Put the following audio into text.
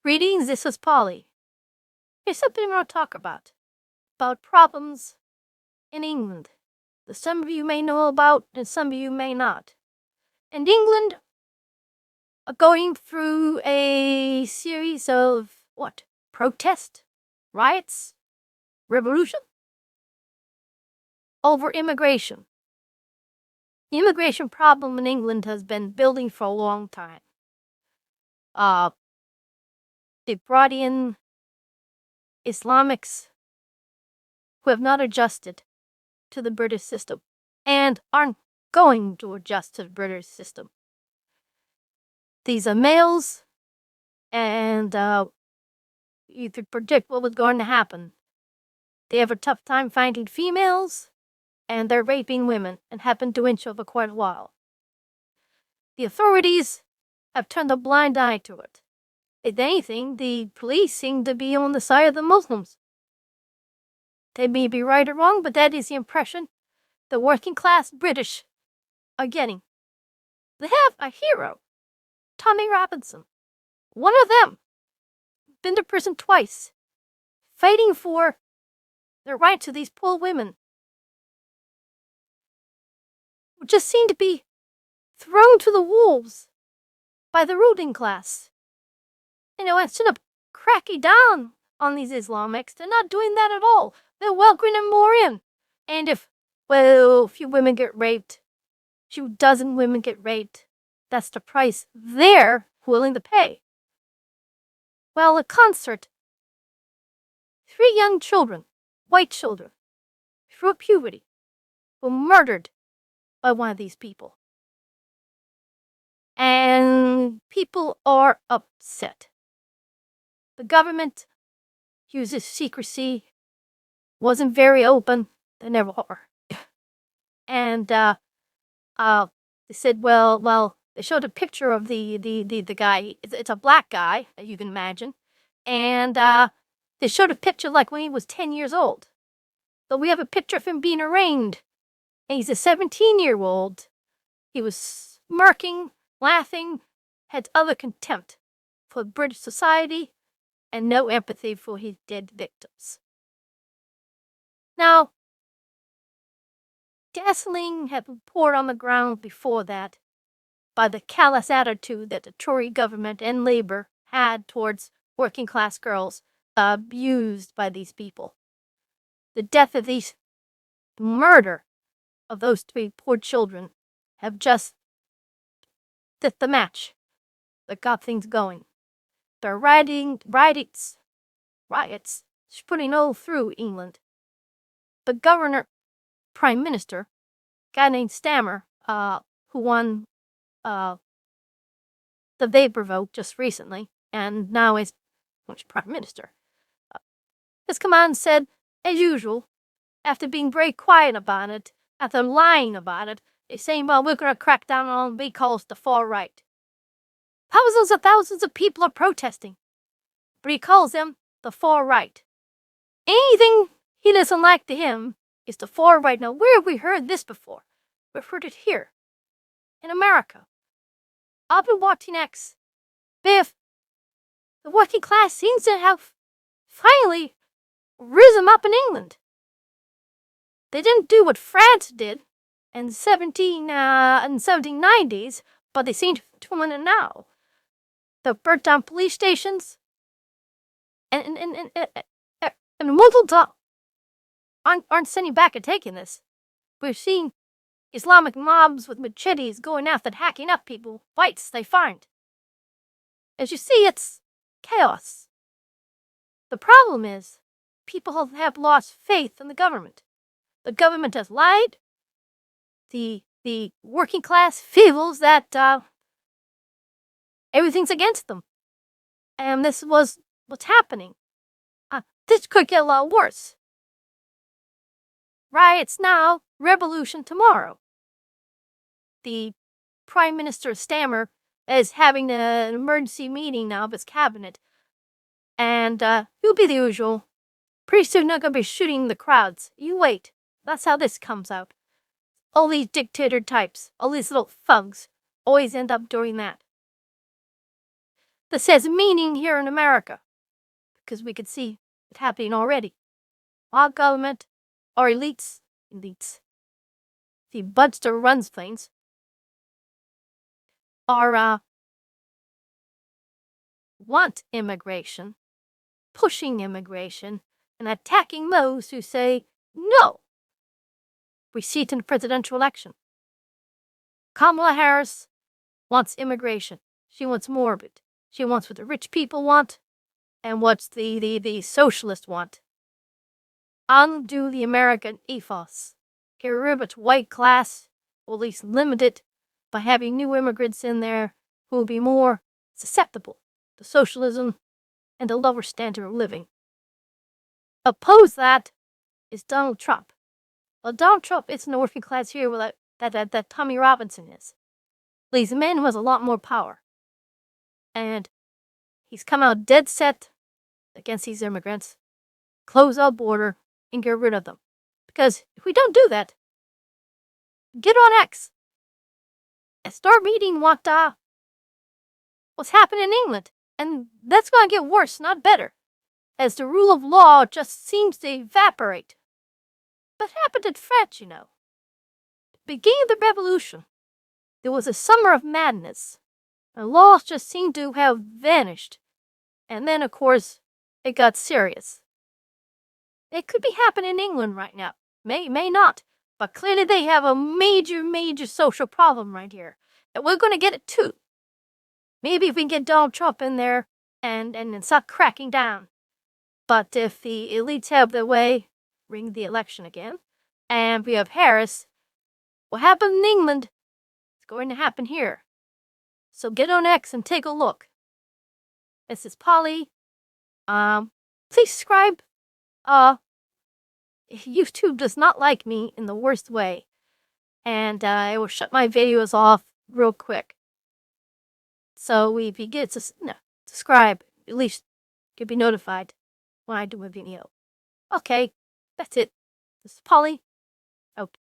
Greetings, this is Polly. Here's something I want to talk about problems in England that some of you may know about and some of you may not. And England are going through a series of protest, riots, revolution over immigration. The immigration problem in England has been building for a long time. They brought in Islamics who have not adjusted to the British system and aren't going to adjust to the British system. These are males, and you could predict what was going to happen. They have a tough time finding females, and they're raping women and have been doing so for quite a while. The authorities have turned a blind eye to it. If anything, the police seem to be on the side of the Muslims. They may be right or wrong, but that is the impression the working class British are getting. They have a hero, Tommy Robinson. One of them, been to prison twice, fighting for the rights of these poor women, who just seem to be thrown to the wolves by the ruling class. Instead of cracking down on these Islamics, they're not doing that at all. They're welcoming them more in. And if a few women get raped, a few dozen women get raped, that's the price they're willing to pay. Well, a concert, 3 young children, white children, through puberty, were murdered by one of these people. And people are upset. The government uses secrecy, wasn't very open, they never are. And they said, well, they showed a picture of the guy. It's a black guy, you can imagine. And they showed a picture like when he was 10 years old. So we have a picture of him being arraigned. And he's a 17-year-old. He was smirking, laughing, had utter contempt for British society and no empathy for his dead victims. Now, gasoline had been poured on the ground before that by the callous attitude that the Tory government and Labour had towards working class girls abused by these people. The death of the murder of those 3 poor children have just lit the match that got things going. There are riots spreading all through England. The governor, prime minister, a guy named Starmer, who won the Labour vote just recently, and now is prime minister, has come out and said, as usual, after being very quiet about it, after lying about it, they're saying, well, we're going to crack down on what he calls the far right. Thousands of people are protesting, but he calls them the far right. Anything he doesn't like to him is the far right. Now, where have we heard this before? We've heard it here, in America. I've been watching X. Biff, the working class seems to have finally risen up in England. They didn't do what France did in 1790s, but they seem to be doing it now. They burnt down police stations, and Muslims aren't sitting back and taking this. We're seeing Islamic mobs with machetes going after and hacking up people, fights they find. As you see, it's chaos. The problem is, people have lost faith in the government. The government has lied. The working class feels that everything's against them. And this was what's happening. This could get a lot worse. Riots now, revolution tomorrow. The Prime Minister Starmer is having an emergency meeting now of his cabinet. And it'll be the usual. Pretty soon they're going to be shooting the crowds. You wait. That's how this comes out. All these dictator types, all these little thugs, always end up doing that. this has meaning here in America, because we could see it happening already. Our government, our elites, the bunch that runs things, are want immigration, pushing immigration, and attacking those who say no. We see it in the presidential election. Kamala Harris wants immigration. She wants more of it. She wants what the rich people want and what the socialists want. Undo the American ethos. Get rid of its white class, or at least limit it by having new immigrants in there who will be more susceptible to socialism and a lower standard of living. Oppose that is Donald Trump. Well, Donald Trump isn't a working class hero that Tommy Robinson is. He's a man who has a lot more power. And he's come out dead set against these immigrants, close our border, and get rid of them. Because if we don't do that, get on X and start reading what's happening in England. And that's going to get worse, not better, as the rule of law just seems to evaporate. What happened in France, you know? At the beginning of the revolution, there was a summer of madness. The laws just seemed to have vanished. And then, of course, it got serious. It could be happening in England right now. May not. But clearly they have a major social problem right here. And we're going to get it too. Maybe if we can get Donald Trump in there and start cracking down. But if the elites have their way, ring the election again, and we have Harris, what happened in England is going to happen here. So get on X and take a look. This is Polly. Please subscribe. YouTube does not like me in the worst way. And I will shut my videos off real quick. So if you get to subscribe, at least you'll be notified when I do a video. Okay, that's it. This is Polly. Out.